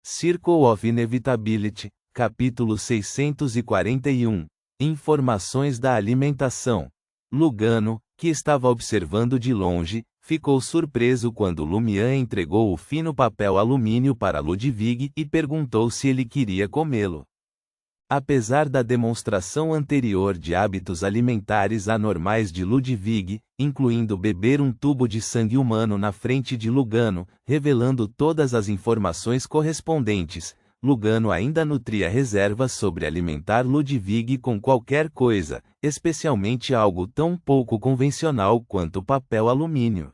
Circle of Inevitability, capítulo 641. Informações da alimentação. Lugano, que estava observando de longe, ficou surpreso quando Lumian entregou o fino papel alumínio para Ludwig e perguntou se ele queria comê-lo. Apesar da demonstração anterior de hábitos alimentares anormais de Ludwig, incluindo beber um tubo de sangue humano na frente de Lugano, revelando todas as informações correspondentes, Lugano ainda nutria reservas sobre alimentar Ludwig com qualquer coisa, especialmente algo tão pouco convencional quanto papel alumínio.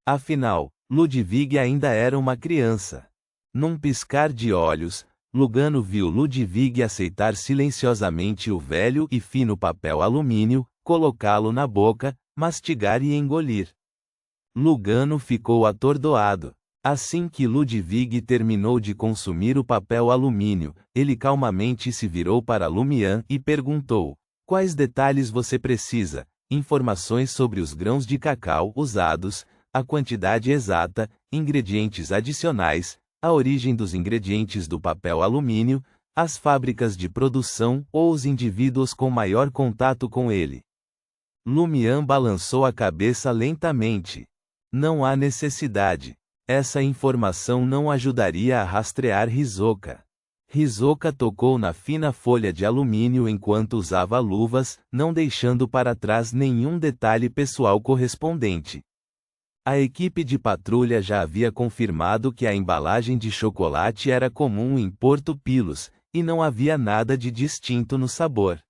Afinal, Ludwig ainda era uma criança. Num piscar de olhos, Lugano viu Ludwig aceitar silenciosamente o velho e fino papel alumínio, colocá-lo na boca, mastigar e engolir. Lugano ficou atordoado. Assim que Ludwig terminou de consumir o papel alumínio, ele calmamente se virou para Lumian e perguntou: "Quais detalhes você precisa? Informações sobre os grãos de cacau usados, a quantidade exata, ingredientes adicionais, a origem dos ingredientes do papel alumínio, as fábricas de produção ou os indivíduos com maior contato com ele." Lumian balançou a cabeça lentamente. Não há necessidade. Essa informação não ajudaria a rastrear Hisoka. Hisoka tocou na fina folha de alumínio enquanto usava luvas, não deixando para trás nenhum detalhe pessoal correspondente. A equipe de patrulha já havia confirmado que a embalagem de chocolate era comum em Porto Pilos, e não havia nada de distinto no sabor.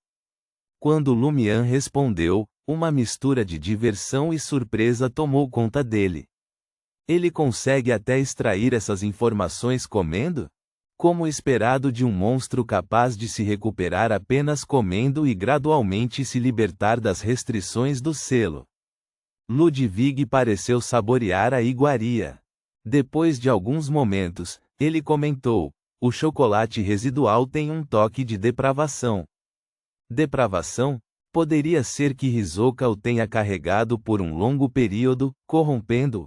Quando Lumian respondeu, uma mistura de diversão e surpresa tomou conta dele. Ele consegue até extrair essas informações comendo? Como esperado de um monstro capaz de se recuperar apenas comendo e gradualmente se libertar das restrições do selo. Ludwig pareceu saborear a iguaria. Depois de alguns momentos, ele comentou: "O chocolate residual tem um toque de depravação." Depravação? Poderia ser que Hisoka o tenha carregado por um longo período, corrompendo-o.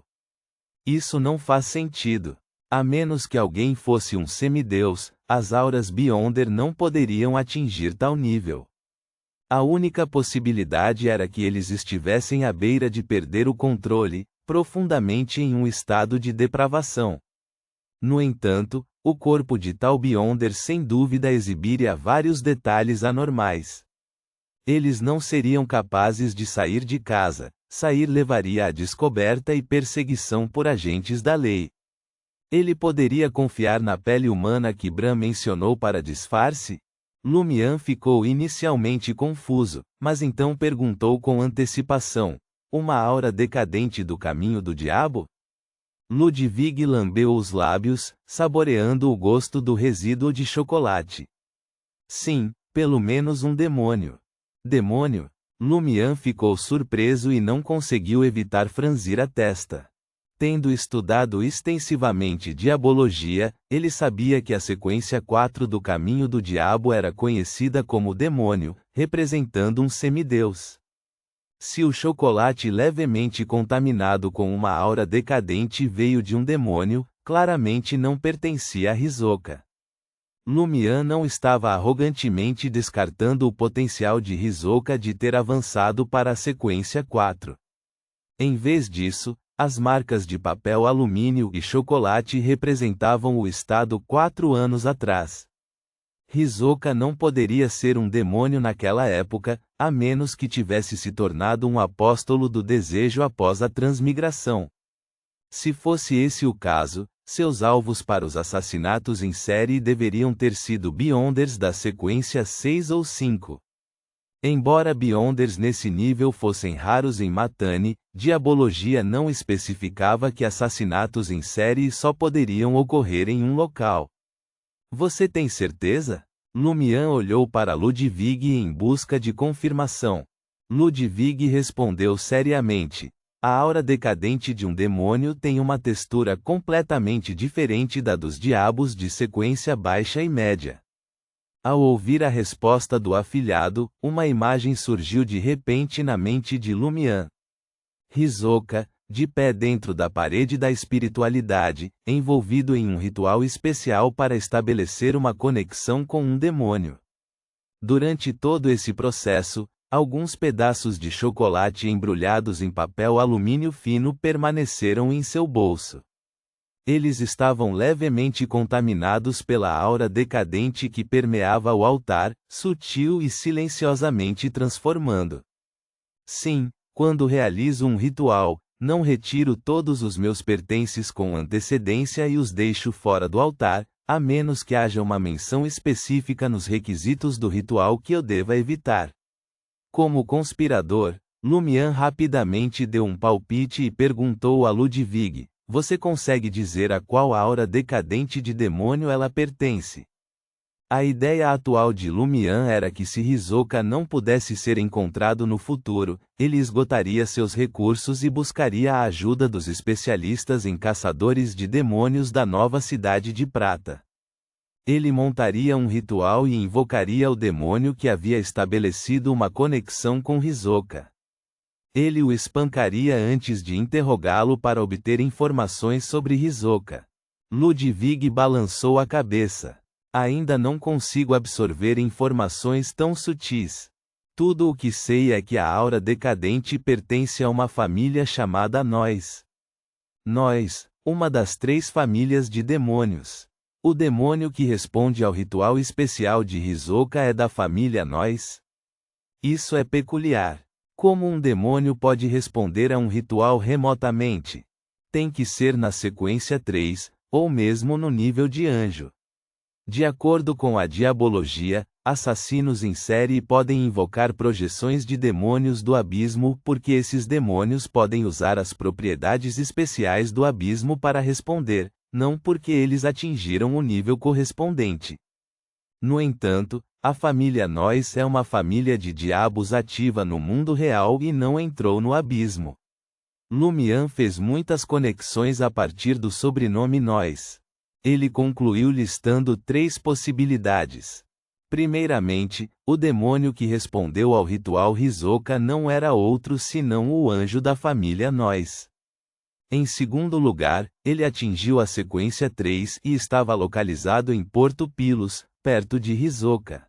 Isso não faz sentido. A menos que alguém fosse um semideus, as auras Beyonder não poderiam atingir tal nível. A única possibilidade era que eles estivessem à beira de perder o controle, profundamente em um estado de depravação. No entanto, o corpo de tal Beyonder sem dúvida exibiria vários detalhes anormais. Eles não seriam capazes de sair de casa. Sair levaria à descoberta e perseguição por agentes da lei. Ele poderia confiar na pele humana que Bran mencionou para disfarce? Lumian ficou inicialmente confuso, mas então perguntou com antecipação: "Uma aura decadente do caminho do diabo?" Ludwig lambeu os lábios, saboreando o gosto do resíduo de chocolate. "Sim, pelo menos um demônio." "Demônio?" Lumian ficou surpreso e não conseguiu evitar franzir a testa. Tendo estudado extensivamente diabologia, ele sabia que a sequência 4 do caminho do diabo era conhecida como demônio, representando um semideus. Se o chocolate levemente contaminado com uma aura decadente veio de um demônio, claramente não pertencia a Hisoka. Lumian não estava arrogantemente descartando o potencial de Hisoka de ter avançado para a sequência 4. Em vez disso, as marcas de papel alumínio e chocolate representavam o estado 4 anos atrás. Hisoka não poderia ser um demônio naquela época, a menos que tivesse se tornado um apóstolo do desejo após a transmigração. Se fosse esse o caso, seus alvos para os assassinatos em série deveriam ter sido Beyonders da sequência 6 ou 5. Embora Beyonders nesse nível fossem raros em Matane, diabologia não especificava que assassinatos em série só poderiam ocorrer em um local. "Você tem certeza?" Lumian olhou para Ludwig em busca de confirmação. Ludwig respondeu seriamente: "A aura decadente de um demônio tem uma textura completamente diferente da dos diabos de sequência baixa e média." Ao ouvir a resposta do afilhado, uma imagem surgiu de repente na mente de Lumian. Hisoka, de pé dentro da parede da espiritualidade, envolvido em um ritual especial para estabelecer uma conexão com um demônio. Durante todo esse processo, alguns pedaços de chocolate embrulhados em papel alumínio fino permaneceram em seu bolso. Eles estavam levemente contaminados pela aura decadente que permeava o altar, sutil e silenciosamente transformando. Sim, quando realizo um ritual, não retiro todos os meus pertences com antecedência e os deixo fora do altar, a menos que haja uma menção específica nos requisitos do ritual que eu deva evitar. Como conspirador, Lumian rapidamente deu um palpite e perguntou a Ludwig: você consegue dizer a qual aura decadente de demônio ela pertence? A ideia atual de Lumian era que se Hisoka não pudesse ser encontrado no futuro, ele esgotaria seus recursos e buscaria a ajuda dos especialistas em caçadores de demônios da nova Cidade de Prata. Ele montaria um ritual e invocaria o demônio que havia estabelecido uma conexão com Hisoka. Ele o espancaria antes de interrogá-lo para obter informações sobre Hisoka. Ludwig balançou a cabeça. Ainda não consigo absorver informações tão sutis. Tudo o que sei é que a aura decadente pertence a uma família chamada Nós. Nós, uma das 3 famílias de demônios. O demônio que responde ao ritual especial de Hisoka é da família Nós. Isso é peculiar. Como um demônio pode responder a um ritual remotamente? Tem que ser na sequência 3, ou mesmo no nível de anjo. De acordo com a diabologia, assassinos em série podem invocar projeções de demônios do abismo porque esses demônios podem usar as propriedades especiais do abismo para responder, não porque eles atingiram o nível correspondente. No entanto, a família Nós é uma família de diabos ativa no mundo real e não entrou no abismo. Lumian fez muitas conexões a partir do sobrenome Nós. Ele concluiu listando 3 possibilidades. Primeiramente, o demônio que respondeu ao ritual Hisoka não era outro senão o anjo da família Nós. Em segundo lugar, ele atingiu a sequência 3 e estava localizado em Porto Pilos, perto de Hisoka.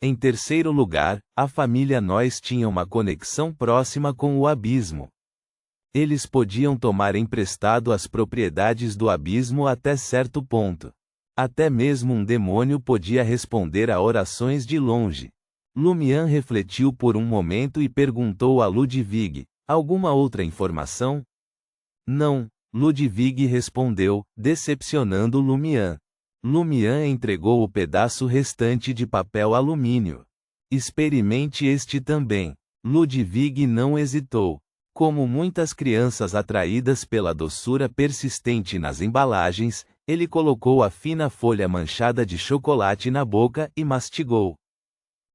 Em terceiro lugar, a família Nós tinha uma conexão próxima com o abismo. Eles podiam tomar emprestado as propriedades do abismo até certo ponto. Até mesmo um demônio podia responder a orações de longe. Lumian refletiu por um momento e perguntou a Ludwig: alguma outra informação? Não, Ludwig respondeu, decepcionando Lumian. Lumian entregou o pedaço restante de papel alumínio. Experimente este também. Ludwig não hesitou. Como muitas crianças atraídas pela doçura persistente nas embalagens, ele colocou a fina folha manchada de chocolate na boca e mastigou.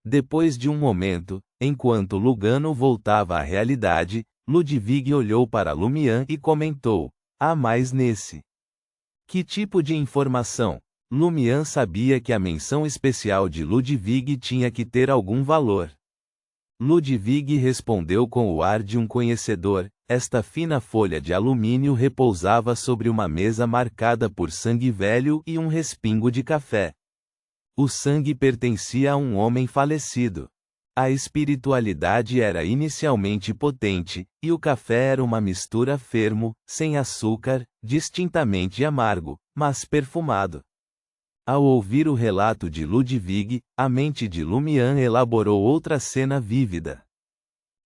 Depois de um momento, enquanto Lugano voltava à realidade, Ludwig olhou para Lumian e comentou: há mais nesse. Que tipo de informação? Lumian sabia que a menção especial de Ludwig tinha que ter algum valor. Ludwig respondeu com o ar de um conhecedor: esta fina folha de alumínio repousava sobre uma mesa marcada por sangue velho e um respingo de café. O sangue pertencia a um homem falecido. A espiritualidade era inicialmente potente, e o café era uma mistura fermo, sem açúcar, distintamente amargo, mas perfumado. Ao ouvir o relato de Ludwig, a mente de Lumian elaborou outra cena vívida.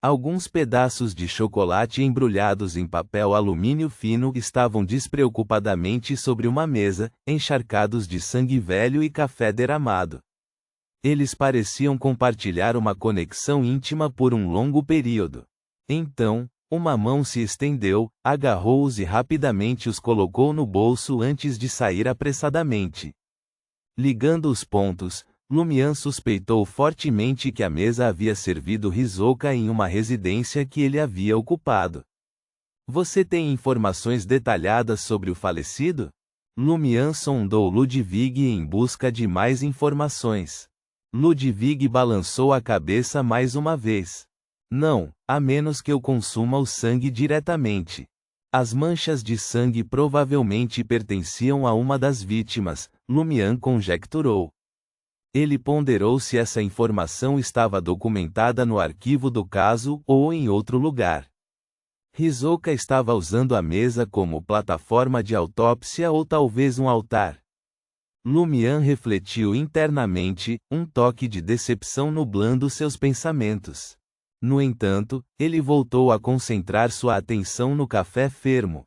Alguns pedaços de chocolate embrulhados em papel alumínio fino estavam despreocupadamente sobre uma mesa, encharcados de sangue velho e café derramado. Eles pareciam compartilhar uma conexão íntima por um longo período. Então, uma mão se estendeu, agarrou-os e rapidamente os colocou no bolso antes de sair apressadamente. Ligando os pontos, Lumian suspeitou fortemente que a mesa havia servido Hisoka em uma residência que ele havia ocupado. Você tem informações detalhadas sobre o falecido? Lumian sondou Ludwig em busca de mais informações. Ludwig balançou a cabeça mais uma vez. Não, a menos que eu consuma o sangue diretamente. As manchas de sangue provavelmente pertenciam a uma das vítimas, Lumian conjecturou. Ele ponderou se essa informação estava documentada no arquivo do caso ou em outro lugar. Hisoka estava usando a mesa como plataforma de autópsia ou talvez um altar. Lumian refletiu internamente, um toque de decepção nublando seus pensamentos. No entanto, ele voltou a concentrar sua atenção no café fermo.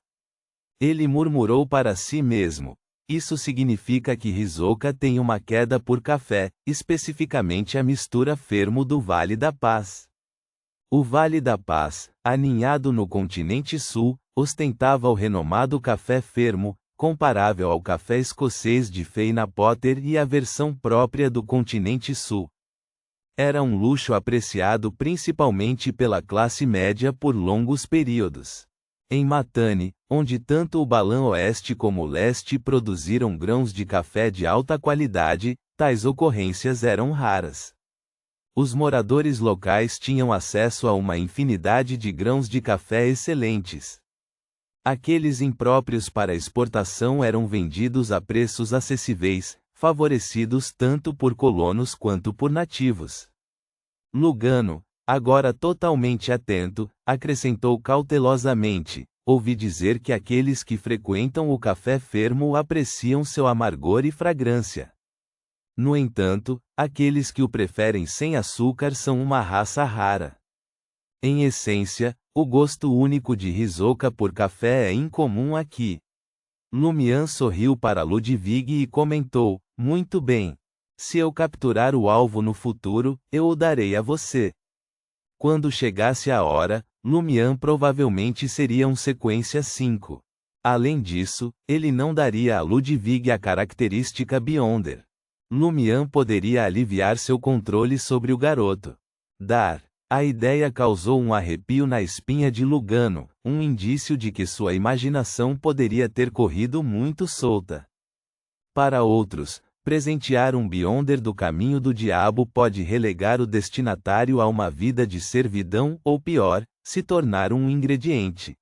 Ele murmurou para si mesmo. Isso significa que Hisoka tem uma queda por café, especificamente a mistura fermo do Vale da Paz. O Vale da Paz, aninhado no continente sul, ostentava o renomado café fermo, comparável ao café escocês de Feina Potter e a versão própria do continente sul. Era um luxo apreciado principalmente pela classe média por longos períodos. Em Matane, onde tanto o Balão Oeste como o Leste produziram grãos de café de alta qualidade, tais ocorrências eram raras. Os moradores locais tinham acesso a uma infinidade de grãos de café excelentes. Aqueles impróprios para exportação eram vendidos a preços acessíveis, favorecidos tanto por colonos quanto por nativos. Lugano, agora totalmente atento, acrescentou cautelosamente: ouvi dizer que aqueles que frequentam o café fermo apreciam seu amargor e fragrância. No entanto, aqueles que o preferem sem açúcar são uma raça rara. Em essência, o gosto único de Hisoka por café é incomum aqui. Lumian sorriu para Ludwig e comentou: muito bem. Se eu capturar o alvo no futuro, eu o darei a você. Quando chegasse a hora, Lumian provavelmente seria um sequência 5. Além disso, ele não daria a Ludwig a característica Beyonder. Lumian poderia aliviar seu controle sobre o garoto. Dar. A ideia causou um arrepio na espinha de Lugano, um indício de que sua imaginação poderia ter corrido muito solta. Para outros, presentear um Beyonder do caminho do diabo pode relegar o destinatário a uma vida de servidão ou pior, se tornar um ingrediente.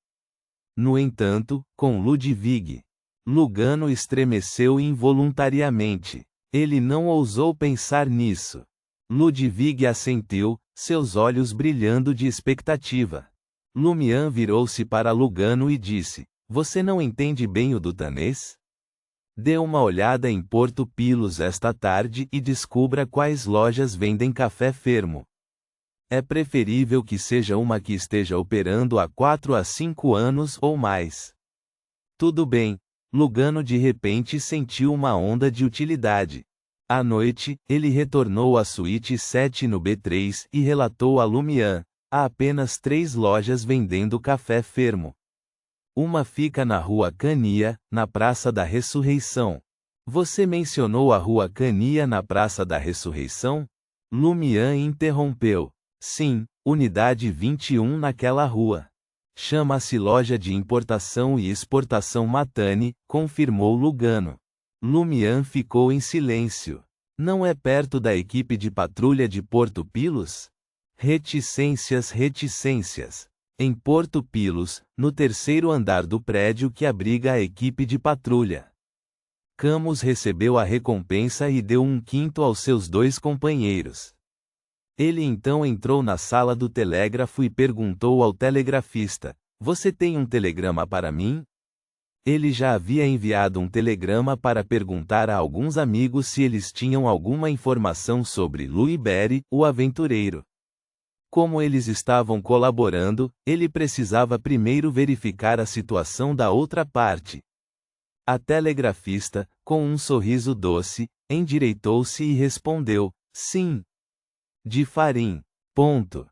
No entanto, com Ludwig, Lugano estremeceu involuntariamente. Ele não ousou pensar nisso. Ludwig assentiu, seus olhos brilhando de expectativa. Lumian virou-se para Lugano e disse: você não entende bem o dutanês? Dê uma olhada em Porto Pilos esta tarde e descubra quais lojas vendem café fermo. É preferível que seja uma que esteja operando há 4 a 5 anos ou mais. Tudo bem. Lugano de repente sentiu uma onda de utilidade. À noite, ele retornou à suíte 7 no B3 e relatou a Lumian: há apenas 3 lojas vendendo café fermo. Uma fica na Rua Cania, na Praça da Ressurreição. Você mencionou a Rua Cania na Praça da Ressurreição? Lumian interrompeu. Sim, unidade 21 naquela rua. Chama-se Loja de Importação e Exportação Matane, confirmou Lugano. Lumian ficou em silêncio. Não é perto da equipe de patrulha de Porto Pilos? Reticências. Em Porto Pilos, no 3º andar do prédio que abriga a equipe de patrulha. Camus recebeu a recompensa e deu 1/5 aos seus 2 companheiros. Ele então entrou na sala do telégrafo e perguntou ao telegrafista: você tem um telegrama para mim? Ele já havia enviado um telegrama para perguntar a alguns amigos se eles tinham alguma informação sobre Louis Berry, o aventureiro. Como eles estavam colaborando, ele precisava primeiro verificar a situação da outra parte. A telegrafista, com um sorriso doce, endireitou-se e respondeu: sim. De Farim. Ponto.